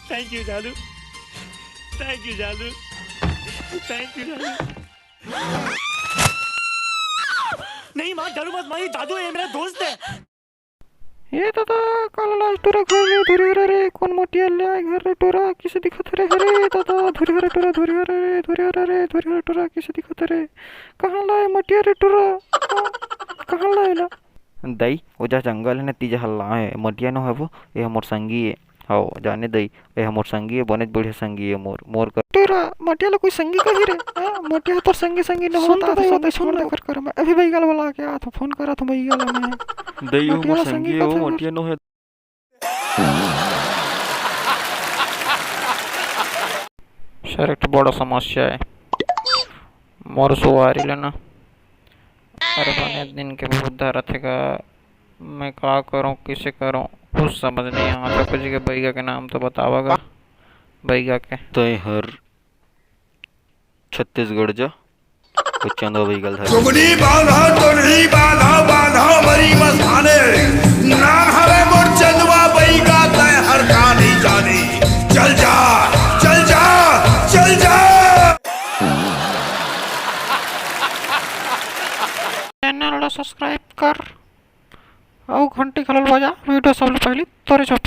Thank you जालू, thank you जालू, thank you जालू। नहीं माँ, डरो मत माँ, ये दादू है, मेरा दोस्त है। ये दादा काला लाश टोरा घर रे धुरी हरे रे कौन मोटी अल्ले आए घर रे टोरा किसे दिखत रे हरे दादा धुरी हरे टोरा धुरी हरे रे धुरी हरे रे धुरी हरे टोरा किसे दिखत रे कहाँ लाए मोटी रे टोरा कहाँ लाए ला दई ओजा जंगल है न तीजा हल्ला है मोटिया न है वो ये हमर संगी है हाओ जाने दई ये हमर संगी है बनेच बढ़िया संगी है मोर मोर कर टोरा मोटिया ला कोई संगी कही रे मोटिया तो संगी संगी न होता है सुन कर मैं अभी भाई गल वाला क्या था फोन करा था भाई गल मैं दई वो मोर संगी है वो मोटिया नो है। सर एक बड़ा समस्या है मोर सुवारी लेना अरे बने दिन के बहुत दर्द है मैं क्या करूं किसे करूं कुछ समझ नहीं आता कुछ के बैगा के नाम तो बतावागा बैगा के तय हर छत्तीसगढ़ जा चंदो बैगल था चुगनी बांधा तो नहीं बांधा बांधा मरी मसाने नाम हवे मोर चंदवा बैगा तय हर कहानी जानी चल जा चल जा चल जा। चैनल सब्सक्राइब कर और घंटी खलल बजा वीडियो सबसे पहले तोरे छपो।